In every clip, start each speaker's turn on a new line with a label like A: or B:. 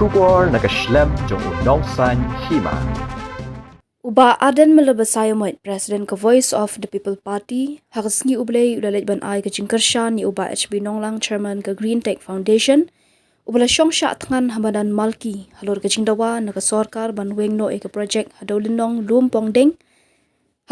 A: Shubor nakaslem jong unongsan Hima.
B: Uba Ardent malabasayo mo President ka Voice of the People Party hakasngi ublay ulalay ban ay ka jingkarsya ni uba HB Nonglang Chairman ka Green Tech Foundation ubala Shongshah Thngan hamadan malki halor ka jingdawa naka Sorkar ban wengno e ka project hadawlinong lumpong ding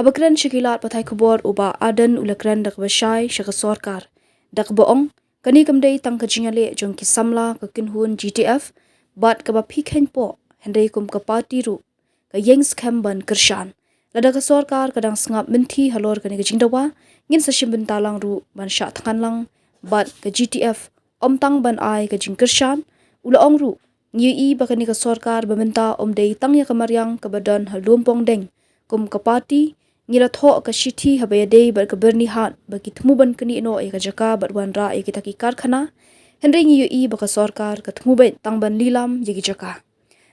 B: habakran shikilat patay kubor uba Ardent ulakran dak basay siya ka Sorkar dak boong kani kamday tang ka jingale jong ki Samla ka kinhun GTF bat ka ba Kheiñ po henday kum ka party ru ka Sngap ban kershan Lada ka Sorkar kadang Sngap Mynthi halor ka ni ka jingdawa Ngin sa shimbentalang ru ban sya Thngan lang bat ka GTF omtang ban ay ka jing kershan ulaong ru ngi ba ka ni ka Sorkar baminta day tang ya kamaryang ka badan halumpong deng kum ka party ngila tho ka shiti habayade ba ka berni hat ba ki thmuban kani no e ka jaka bat wan ra e kita ki karkhana henry ngi ba ka Sorkar ka thmubet tang ban lilam ye ki jaka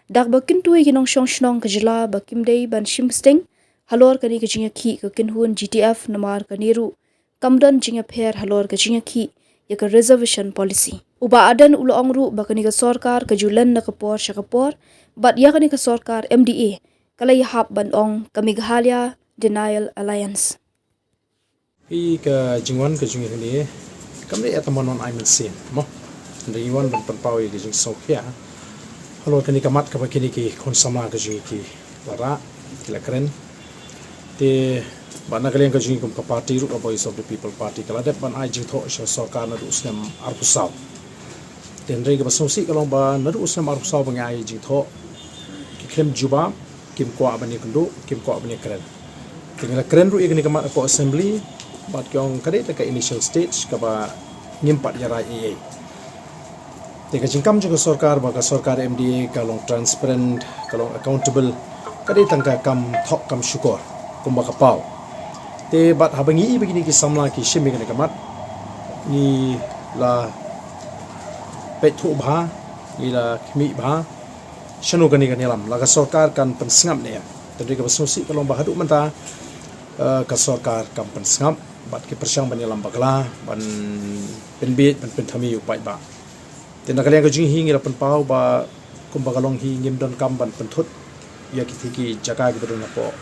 B: dak ba kintu e ginong Shongshah ka jila ba kimdei ban shimsting halor kani ka jinga khi ka kinhun GTF namar ka niru kamdan jinga pher halor ka jinga khi ya ka reservation policy uba Ardent ulong ru ba kani ka Sorkar ka julan na kapor sya kapor bat ya kani ka Sorkar MDA kalay hap ban ong kamighalya denial alliance
C: i ka jingwan ka jinga ni kamne atamanon I will see mo ndi wan ban panpaw i jing Shongshah halor kani kamat ka bakini ki kon sama ka jinga ki lara kilakren te bana kalian ka jinga ka party ru ka Voice of the People Party kala dep ban ai jing tho sya Sorkar na usnam arpusaw ten rei ka basongsi kalong ba na usnam arpusaw bang ai jing tho ki klem juba kim kwa bani kundu kim kwa bani kren tingala kren ru igni kamat ko assembly bat kyong kade ta ka initial stage ka ba ngimpat yara ea teka jingkam juga Sorkar ba ka Sorkar MDA kalong transparent kalong accountable kade tangka kam thok kam syukur kumba kapau te bat habangi begini ki Samla ki shimi kene kamat ni la pethu bha ni la khmi bha shanu kani kani lam la ka Sorkar kan pen Sngap ne tadi ka basosi kalong bahadu menta ka Sorkar kan pen Sngap bat ki persyang ban lam bagla ban penbit ban penthami upai ba tena kalian ka jing hi ngira pen pau ba kumba kalong hi ngim don kam ban penthut ya ki thiki jaka ki bodon po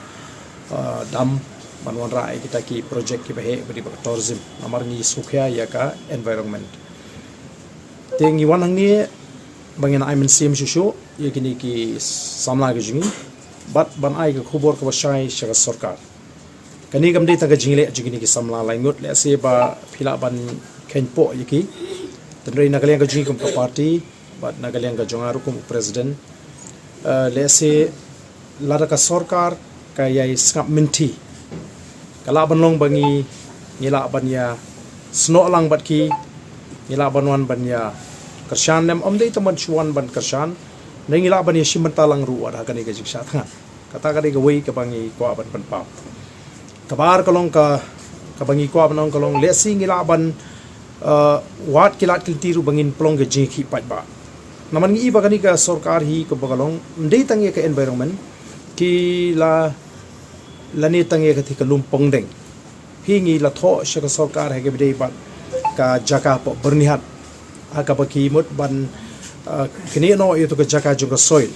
C: dam manwan rai kita ki project ki bahe beri ba tourism namar ngi sukhya ya ka environment te ngi wanang ni bangena I mean sim shushu ye kini ki Samla ki jingi bat ban ai ka khubor ka basai shaka Sorkar kani kam dei ta ka jingle jingini ki Samla laingut le se ba phila ban Kheiñ po ye ki tenrei na kalian ka jingi kum ka party bat na kalian ka jongaru kum president le se Lada ka Sorkar ka yai Sngap Mynthi kala ban long bangi ngila ban ya sno lang bat ki ngila ban wan ban ya kershan nem dei taman chuan ban kershan nei ngila ban ya shimanta lang ru ada kani ka jiksha Thngan kata kani ka wei ka bangi ko ban ban pa kabar kalong ka bangi ko ban kalong le sing ngila ban wat kilat kiltiru bangin plong ke jingki pat ba naman ngi ba kani ka Sorkar hi ko bagalong ndei tangi ka environment ki la lani tangi ka thi ka lumpong deng hi ngi la tho sha ka Sorkar ha ke bidei ba ka jaka po bernihat aka ba ki mut ban kini no itu ka jaka juga soil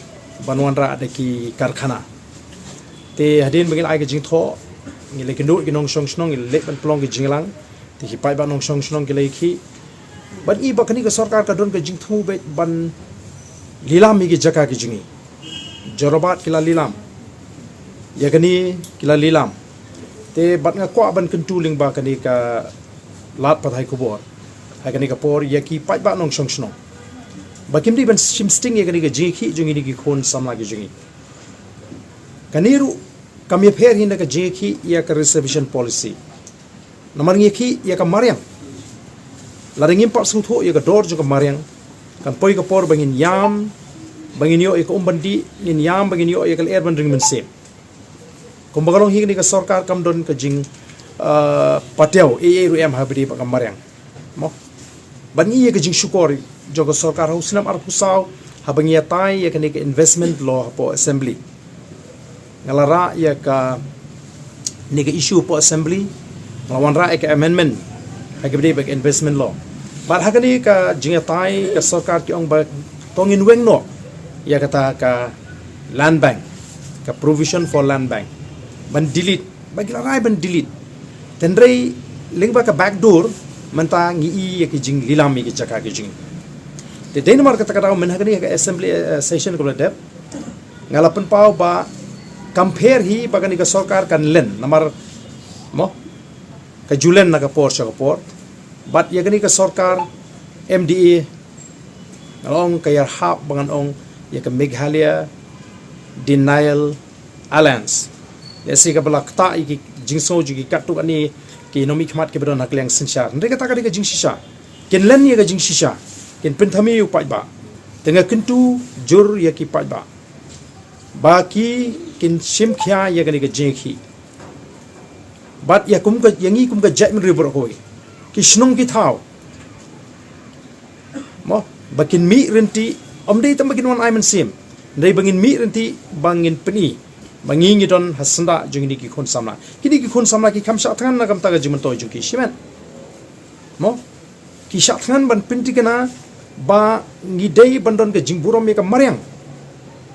C: banwan ra ada ki karkhana te hadin bangil ai ka jing tho ngi le kindu ki nong Shongshah ngi le ban plong ki jinglang ti hi pai ba nong Shongshah ki le khi ban i ba kani ka Sorkar ka don ka jing thu be ban lilam mi ki jaka ki jingi jorobat kila lilam ya kani kila lilam te bat nga kwa ban kentuling ba kani ka lat pathai kubor ha kani ka por Ïaki pai ba nong Shongshah bakim di ban shimsting ya kani ka jingi jungi ni ki khon Samla ki jingi kaniru kami pher hinda ka jingi ya ka reservation policy namar ngi khi ya ka maryang laringim pa sungtho ya ka dor jo ka maryang kan poi ka por bangin yam bangin yo ka umbandi nin yam bangin yo ka er ban ring men sem kumbagalong hi ni ka Sorkar kam don ka jing patyao ru em habri ba ka maryang mo bangi ya ka jing syukor jo ka Sorkar husnam ar pusaw habangi ya tai ya ka ni ka investment law po assembly ngalara ya ka ni ka issue po assembly lawan ra ka amendment ha ka bidei ba investment law bar ha ka ni ka jinga tai ka Sorkar ki ong ba tongin weng no ya kata ka land bank ka provision for land bank ban delete bagi larai ban delete tendrai lingba ka backdoor menta ngi ya ki jing lilami ki chaka ki jing te Denmark kata kata men hagani ka assembly session ko dep ngalapan pau ba compare hi bagani ka Sorkar kan len namar mo ka julen na ka por sa ka por but ya gani ka Sorkar MDA along kaya hap bangan ong ya ka Meghalaya denial alliance ya si ka bala kta iki jingso ji katu ani ki nomi khmat ke bedon hakliang sinchar ndre kata ka jing shisha ken len ya ka jing shisha ken penthami u pai ba tengah kentu jur ya ki pai ba baki kin sim khya ya gani ka jing khi bat ya kum ka yangi kum ka jai min river hoi ki snong ki thau mo bakin mi renti omdei tam bakin wan aiman sim ndai bangin mi renti bangin peni bangi ngi don hasanda jung ni ki khon samla kini ki khon samla ki khamsha thangan na kam ta ga jiman toy jung ki simen mo ki sha thangan ban pinti kana ba ngi dei bandon ka jingburom me ka maryang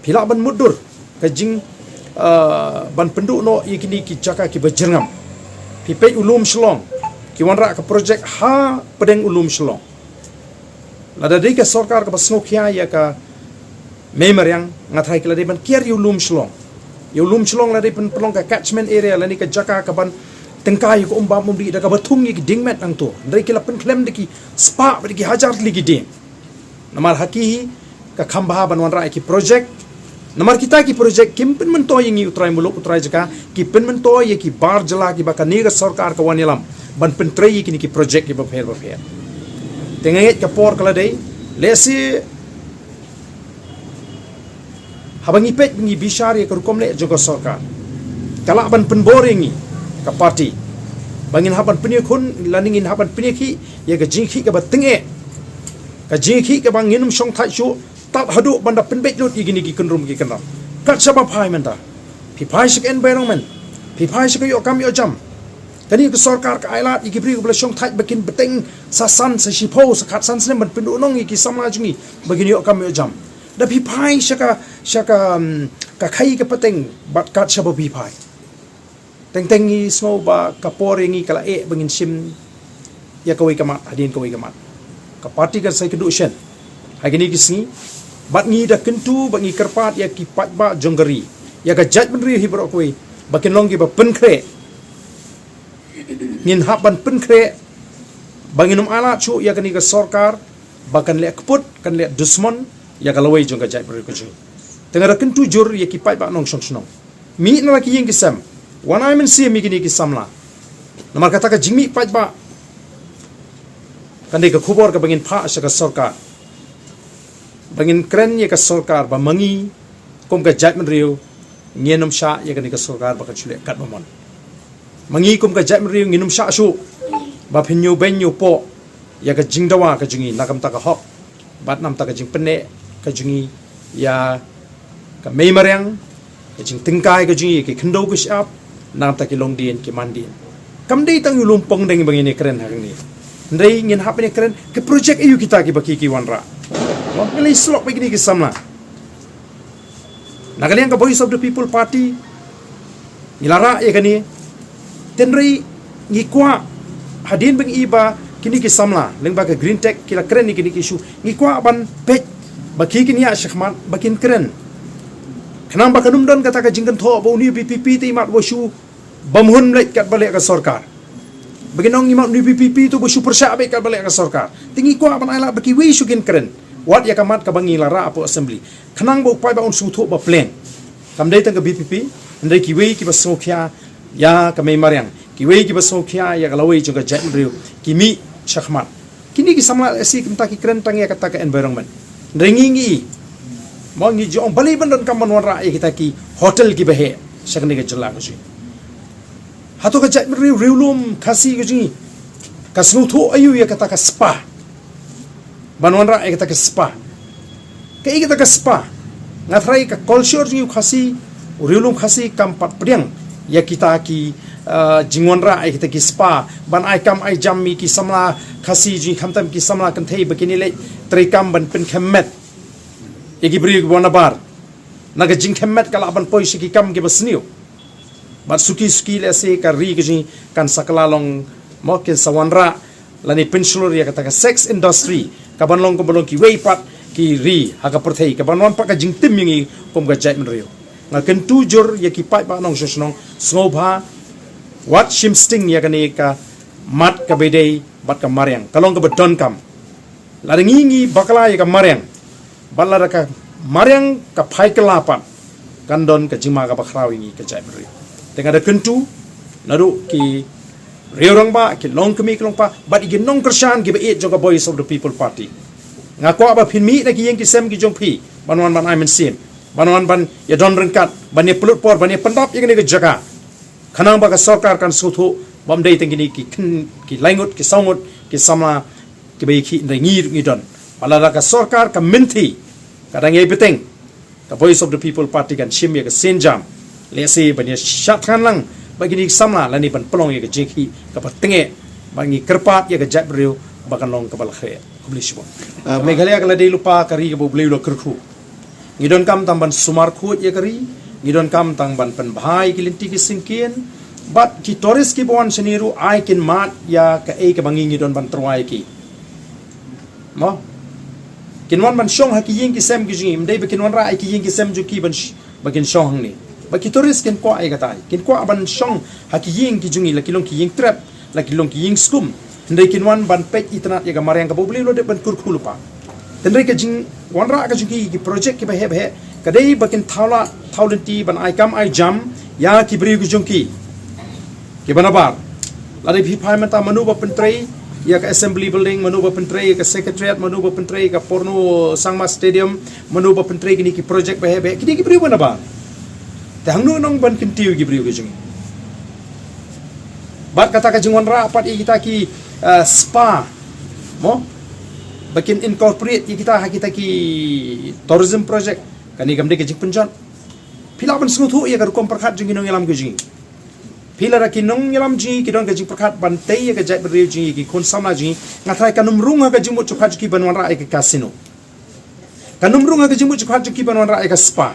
C: phila ban mudur ka jing ban pendu no ikini ki jaka ki bajrangam pi pe ulum shlong ki wanra ka project ha pedeng ulum shlong lada dei ka Sorkar ka basno khia ya ka memeryang ngathai kila dei ban kier ulum shlong ulum shlong la dei pen pelong ka catchment area la ni ka jaka ka ban tengkai ko umba mumdi da ka bathung ki dingmet ang to dei kila pen klem de ki spa de ki hajar ligi ding namar haki ka khamba ban wanra ki project namar kita ki project kim pen mento yengi utrai muluk utrai jaka ki pen mento ye ki bar jala ki bakani ga Sorkar ka wanilam ban pen trai ki ni ki project ki ba pher tengenget ka por kala dei lesi habangi pet ngi bishar ye ka rukom le jogo Sorkar kala ban pen boringi ka party bangin haban pen khun laningin haban pen ki ye ka jingki ka batenge ka jingki ka bangin shong thai chu tat hadu banda penbet lut igini ki kenrum ki kenram kat sabab hai menta pi phai sik environment pi phai sik yo kam yo jam kani ke Sorkar ka ailat igi pri ko blashong thai bakin beteng sa san sa shipo sa khat san sne ban pendu nong ki samla jungi bagini yo kam yo jam da pi phai shaka ka khai ka pateng bat kat sabab pi phai teng teng ni snow ba ka porengi kala e bangin sim ya kawai kamat hadin kawai kamat ka party kan sai kedu shen hagini kisni bat ngi da kentu bangi kerpat ya ki pat ba jonggari ya ka jat benri hi bro koi bakin long ki ba pen kre ngin haban pen kre banginum ala chu ya kani ka Sorkar bakan le kput kan le dusman ya ka lawai jong ka jat benri ko chu tengara kentu jur ya ki pat ba nong shongshah mi na ki yeng kisam wan I men si mi gini ki samla namar kata ka jingmi pat ba kan ka khubor ka bangin pha sa ka Sorkar bangin kren ye ka Sorkar ba mangi kom ka jat men riu ngenum sha ye ka ni ka Sorkar ba ka chule kat mamon mangi kom ka jat men riu ngenum sha shu ba phinyu benyu po ya ka jingdawa ka jingi nakam ta ka hok bat nam ta ka jing penne ka jingi ya ka meimaryang ka jing tingkai ka jingi ki khndo ku shap nam ta ki longdien ki mandien kam dei tang yulum pong deng bangin ni kren hang ni ndai ngin hap ni kren ke project ayu kita ki baki ki wanra ngalai slok begini ke samla nagalian ka voice of the people party nilara ya kani tenri ngikwa hadin beng iba kini ki samla lengba ka green tech kila keren ni kini ki issue ngikwa ban pet baki kini ya shakman bakin keren kanang bakanum don kata ka jingkan tho bo ni PPP ti mat bo shu bamhun lek kat balik ka Sorkar baginong ni mat ni PPP tu bo shu persya be kat balik ka Sorkar tingi kwa ban ala baki wi shu kin keren wat ya kamat ka bangi lara apo assembly kanang bo pai ba un su tho ba plan kam dai tang ka BPP ndai ki wei ki ba sokhya ya ka mai maryang ki wei ki ba sokhya ya ka lawei chung ka jat riu ki mi shakhmat kini ki samla asi kimta ki kren tang ya kata ka environment ndai ngi mo ngi jong bali bandon kam man ra kita ki hotel ki bahe shakni ka jalla ko ji hato ka jat riu riu lum khasi ko ji ka snu tho ayu ya kata ka spa banwan ra kita ke spa kai kita ke spa ngatrai ka culture ni khasi uriulum khasi kampat priang ya kita ki jingwan ra kita ki spa ban ai kam ai jammi ki samla khasi ji khamtam ki samla kan thei bakini le trikam ban pen khammet Igi beri buana bar. Naga jing kemet kalaban poi siki kam ke basniu. Bat suki lese ka ri ke jing kan sakalalong mokin sawanra lani pensulur ya kata sex industry kaban long ki weipat ki ri haka perthei kaban wan pak ka jing tim yang kom ga jai menrio. Ngaken tujur ya ki pai ba nong sosnong snobha wat shim sting ya kane ka mat ka bedei bat ka maryang kalong ka bedon kam. Laringi bakala ya ka maryang. Balara ka Mariang ka pai kelapan kandon ka jima ka bakraw ingi ka jai beri tengah ada kentu naru ki reorang ba ki long kemi ki long pa but igi nong kersan ki be joka voice of the people party ngako aba pin mi na ki yang ki sem ki jong pi banwan ban aimen sim banwan ban ya don rengkat ban ya pelut por ban ya pendap yang ni ke jaga kanang ba ka sorkar kan suthu bam dei tengini ki langut ki sangut ki sama ki be ki ngir ngidon balada ka sorkar ka Mynthi kadang ia beteng the voice of the people party kan shim ya ke senjam lesi banya syatkan lang bagi ni Samla lani ban pelong ya ke jeki ka patenge bagi kerpat ya ke jat beriu bakan long ka balakhe kubli shibon meghalaya kala dei lupa kari ke boleh lo kerku ngidon kam tamban sumar khut ya kari ngidon kam tang ban pen bhai kilinti ki singkien but ki toris ki bon seniru ai kin mat ya ka e ka bangi ngidon ban truai ki mo kinwan ban shong haki ying ki sem ki jing mdei bakin wan ra ki ying ki sem ju ki ban bakin shong ni baki toris kin ko ai gatai kin ko ban shong haki ying ki jungi la kilong ki ying trap la kilong ki ying skum ndei kinwan ban pek itnat ya ga mariang ka bobli lo de ban kurkhulu pa tendrei ka jing wan ra ka jungi ki project ki ba he kadai bakin thawlenti ban ai kam ai jam ya ki bri ki jungki ki banabar la de phi phai mata manu ba pentrei ya ke assembly building manu ba pentrei ke secretariat manu ba pentrei ke porno sangma stadium manu ba pentrei kini ki project ba hebe kini ki beriu ba te hangnu nong ban kintiu ki beriu ke jung bat kata ka jungwan ra pat kita ki spa mo bakin incorporate kita ki tourism project kani gamde ke jing penjan pila ban snguthu ya ka kom perkhat jing nong yalam ke jing pila ra kinong yalam ji kidon ka jing perkhat ban tei ka jai beriu ji ki kon Samla ji ngathai kanum runga ka jing mo chukhat ki banwan ra ka casino kanum runga ka jing mo chukhat ki banwan ra ka spa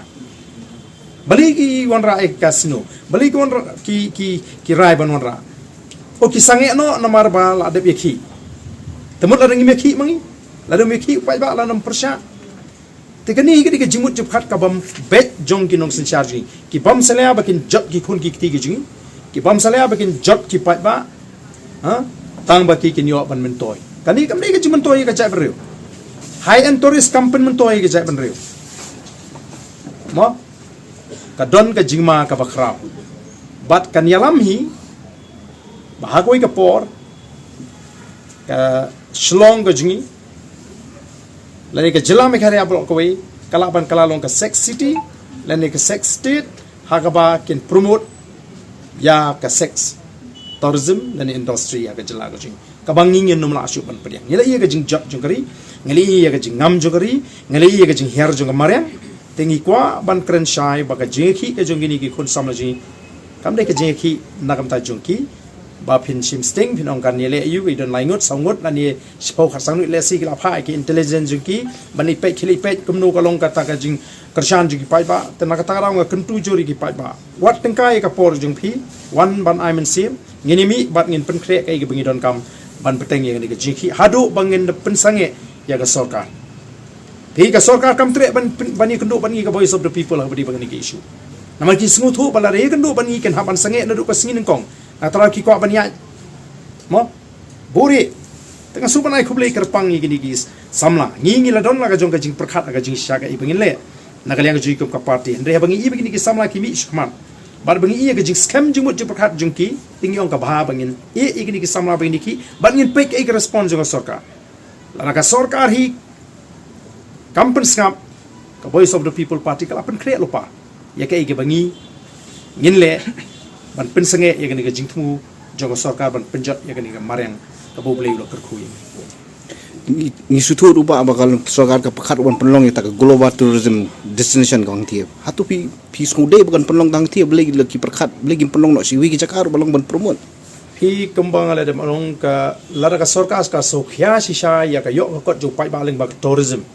C: bali ki wan ra ka casino bali ki wan ra ki rai banwan ra o ki sange no namar ba la de ki temut la ngi me ki mangi la de me ki pai ba la nam persha te kani ki jing mo chukhat ka bam bet jong ki nong sin charge ki bam selea bakin jot ki khun ki ti ki jing ki bam salaya bakin jot ki pat ba tang ba ki kinyo ban mentoy kani kam ni ka jing mentoy ka jai beriu high end tourist company mentoy ka jai ban riu mo ka don ka jingma ka bakrau bat kan yalam hi bahagoi ka por ka shlong ka jingi lani ka jila me khare ablok koi kalaban kalalong ka sex city lani ka sex state hagaba kin promote ya ka sex tourism dan industry ya ka jela ka jing kabanging yen numla asu ban pediang ngela iya ka jing job jongari ngeli iya ka jing ngam jongari ngeli iya ka jing her jong mariam tengi kwa ban kren shai ba ka jeki ka jongini ki khun Samla ji kam de ka jeki nakam ta jongki ba phin sim sting phin ong kan le yu i don laingot sangot ani spo kha sang le si la pha ki intelligence jongki bani pe khili pe kumnu ka long ka ta ka jing kershan jong ki pai ba tena ka ta ra nga kentu jori ki pai ba wat tengkai ka por jong phi wan ban aimen sim ngini mi bat ngin pen kre kai ki bengi don kam ban peteng ye ni ka jiki hadu bangin de pen sange ya ka sorkar thi ka sorkar kam tre ban bani kendu ban ngi ka voice of the people ha badi bangni ki issue namal ki smuthu bala re kendu ban ngi ken ha ban sange na du ka singin kong atara ki ko ban ya mo buri tengah suban ai khublei kerpang ngi ki Samla ngi la don la ka jong ka jing perkhat ka jing sya ka i bangin le nagalyang ji ka party andre bangi i begini ki Samla ki mi shkman bar bangi i ka jing scam jing mo jing perkhat jing ki tingi ong ka bha bangin i igini ki Samla bangi ki bangin pek ai ka response jong sorkar la ka sorkar hi kampen Sngap ka voice of the people party ka apan create lupa ya ka i ka bangi ngin le ban pen sange ya gani ka jing thu jong sorkar ban penjat ya gani ka maryang ka boblei lo kerkhu
D: ni sutu rupa bakal sorkar ka pakhat wan penlong ya tak global tourism destination kang tie hatu pi skude bukan penlong kang tie beli lagi perkhat beli penlong no siwi ki jakar balong ban promote
C: hi kembang ala dem along ka Lada ka sorkar ka sokhya shisha ya ka yok ka jo pai baling bak tourism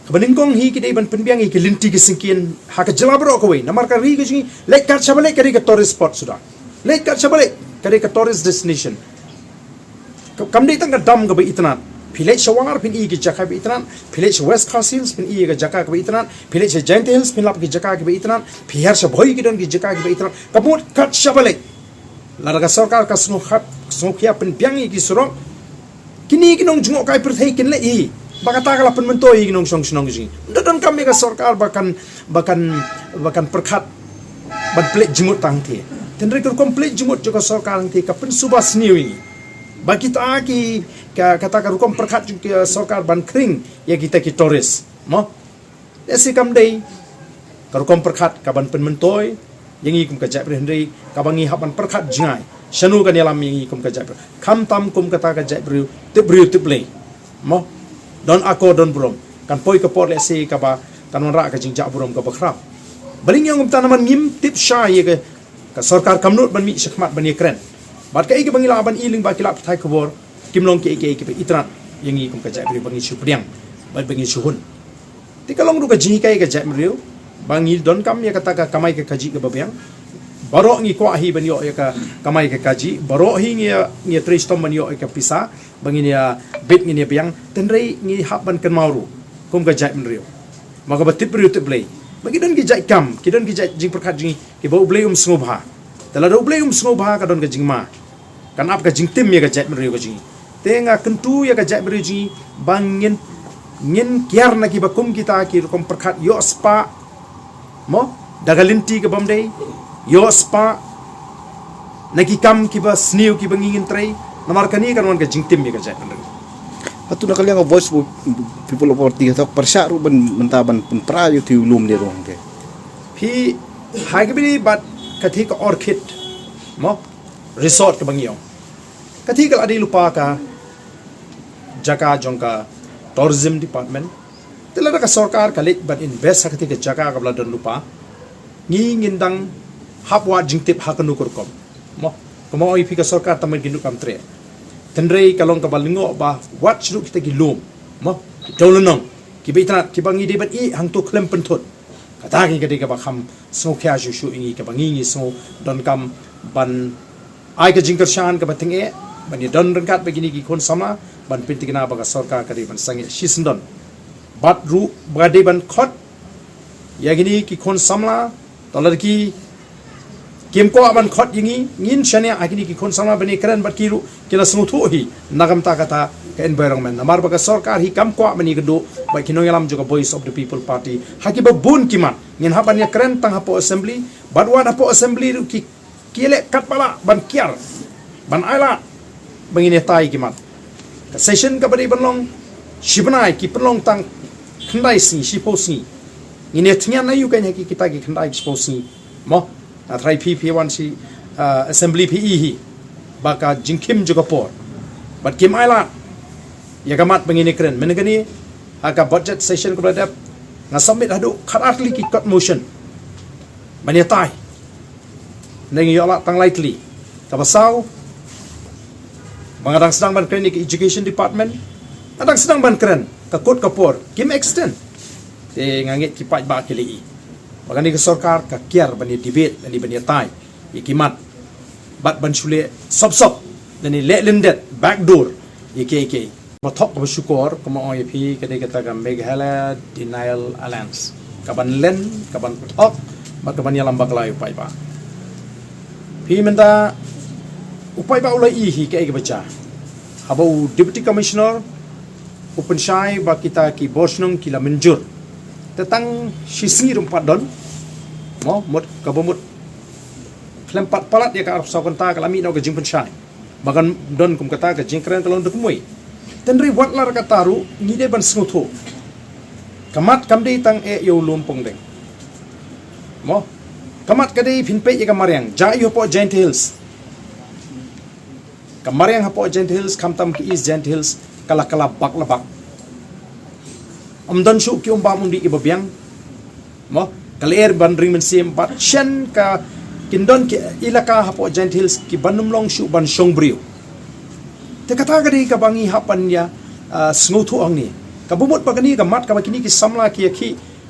C: Kabaningkong hi kidai ban penbiang hi kelinti ke singkin ha ke jelabro ko we namar ka ri ke jingi lek kat chabale kari ke tourist spot sudah lek kat chabale kari ke tourist destination kam dei tang ka dam ka ba itnan philek shawar pin i ke jaka ba itnan philek west coast hills pin i ke jaka ka ba itnan philek giant hills pin lap ke jaka ka ba itnan phihar sa bhoi ki don ki jaka ka ba itnan kamut kat chabale Lada ka Sorkar ka Sngap pin biang i ki surong kini kinong jungok kai perthai kin le i Bakata kala penmentoi ginong Shongshah gini. Dan kami ke Sorkar bahkan perkat ban plek jemut tangti. Tendri kur komplit jemut juga Sorkar tangti kapen subah seniwi. Bagi kita ki kata karukom perkat juga Sorkar ban kering ya kita ki toris. Mo. Desi kam dei karukom perkat kaban penmentoi yang ikum kajak berhendri kabangi hapan perkat jingai. Shanu kan yalam yang ikum kajak. Kam tam kum kata kajak beriu tiplei. Mo. Don ako don burom kan poi ke por lesi ka ba kan rak ka jingjak burom ka bakrap baling yang tanaman ngim tip sha ye ka Sorkar kamnut ban mi shakmat ban ye kren bat ka ike bangila ban iling ba kilap thai khobor kimlong ke ike itran yang i kum ka jai bri bangi chupriang ba bangi chuhun ti kalong ru ka jingi kai ka jai mriu bangi don kam ye kata ka kamai ka kaji ka babyang baro ngi kwa hi ban yo ye ka kamai ka kaji baro hi ngi tristom ban yo ka pisa bangi ya bit ngi biang tenrei ngi hap ban kan mauru kum ka jai mriu maka batip riu te blei bagi don ki jai kam ki don ki jai jing perkat jing ki bau blei Sngap tala do blei Sngap ka don ka jing ma kan ap ka jing tim ye ka jai mriu ka jing tenga kentu ye ka jai mriu jing bangin ngin kiar na ki bakum kita ki kum perkat yo spa mo dagalinti ka bamdei yo spa naki kam ki ba sniu ki bangingin trai namar kani kan wan ka jingtim mi ka jai mriu
D: Hatu nak kalian voice people of party atau persyak ru ban mentaban pun prayo ti ulum dia rong ke.
C: Pi hai ke bini bat kathi ka orchid mo resort ke bangiyo. Kathi ka adi lupa ka jaka jongka tourism department. Telada ka Sorkar kalik bat invest kathi ka jaka ka bladan lupa. Ngindang hapwa jingtip hakanu kurkom. Mo komo ipi ka Sorkar tamen ginu kam tre. Tendrei kalong ka balingo ba wat shru kita gilum mo jolonong kibitrat kibangi de ban i hang to klem pentot kata ki ka ba kham so kya shu ingi ka bangi so don kam ban ai ka jingkar shan ka bating e ban ni don kat begini ki kon sama ban pintigna ba ka Sorkar ka ban sangi shisndon bat ru ba de ban khot ya gini ki kon samla tolar ki Kim ko aban khot yingi ngin shane agini ki kon sama bani kran bat kiru kila smutu hi nagam ta kata ka environment namar ba ka Sorkar hi kam ko bani gdo ba kino yalam juga voice of the people party haki ba bun kiman ngin haban ya kran tang hapo assembly badwan hapo assembly ki kile kat pala ban kiar ban aila bangine tai kiman ka session ka bari banlong shibnai ki penlong tang khandai si shiposi ngine Thngan na yu kanya ki kita ki khandai shiposi mo Atrai PP1 si assembly PE hi baka jingkim juga por bat kim aila ya gamat bangini keren menegani aga budget session ko bladap nga submit hadu kharatli ki cut motion maniatai nang yola tang lightly kabasaw mangadang sedang ban keren ki education department adang sedang ban keren ka kot kapor kim extend ngangit ki pai ba kili Bagani ke Sorkar ka kiar bani debate bani tai ikimat bat ban shule sop dani le lendet backdoor yeke bothok ko syukur ko oi phi kade kata ka meghala denial alliance kaban len kaban bothok bat kaban yalam baklai upai ba phi menta upai ba ulai hi ke baca habau deputy commissioner open shai ba kita ki bosnong kila menjur tetang sisi rumpat don mo mut kabumut klempat palat dia ka arab sakonta kalami no gajing pensyai bagan don kum kata gajing keren talon dekmui tenri watlar kataru ngide ban sngutho kamat kamdei tang e yo lumpong deng mo kamat kadei pinpe ye kamariang ja yo po giant hills kamariang hapo giant hills kamtam ki is giant hills kala bak labak Amdan syuk ki umba mundi ki babiang mo kaler bandring mensim bat chen ka kindon ki ilaka hapo giant hills ki banum long syuk ban shongbriu te kata gadi ka bangi hapan ya sngutu ang ni kabumot pagani gamat kabakini ki Samla ki Ïaki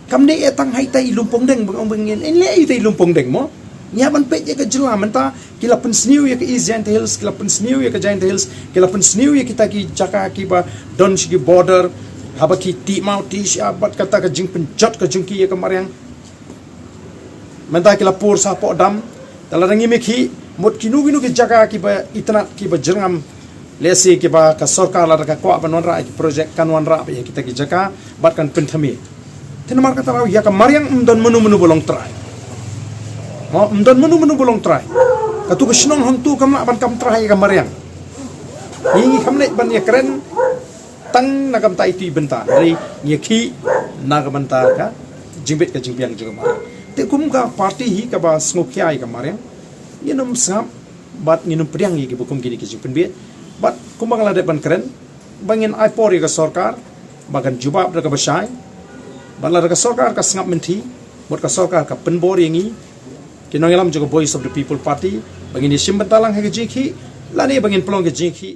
C: kamne etang hai tai lumpong deng bang bangin enle tai lumpong deng mo nyaban pe je ka jela menta kila pen sniu ya ki Giant Hills kila pen sniu ya ka Giant Hills kila pen sniu ya kita ki jaka ki ba don ki border habaki ti mau ti syabat kata ka jing penjot ka jungki ya ka mariang menta kila pur sa po dam talarangi mekhi mot kinu ki jaka ki ba itna ki ba jerngam lesi ki ba ka Sorkar la ka kwa banon ra ki project kanwan ra ya kita ki jaka bat kan penthami tenamar kata raw ya ka mariang umdon menu bolong try mo umdon menu bolong try katu ka shnong hang tu kam ban kam try ka mariang hi kamne ban ya keren tang nagam tai ti benta dari Ïaki nagam benta ka jimbet ka jingbiang juga mariang te kum ka party hi ka ba Sngap ka mariang nginum Sngap bat nginum priang yi ki bukum kini ki jingpen biet bat kumbang la de ban keren bangin ai pori ka Sorkar bagan jubab da ka basai bala ka Sorkar ka Sngap Mynthi bot ka Sorkar ka penbor yangi kinong ilam juga voice of the people party bangin isim bentalang ha ka jingki lani bangin pelong ka jingki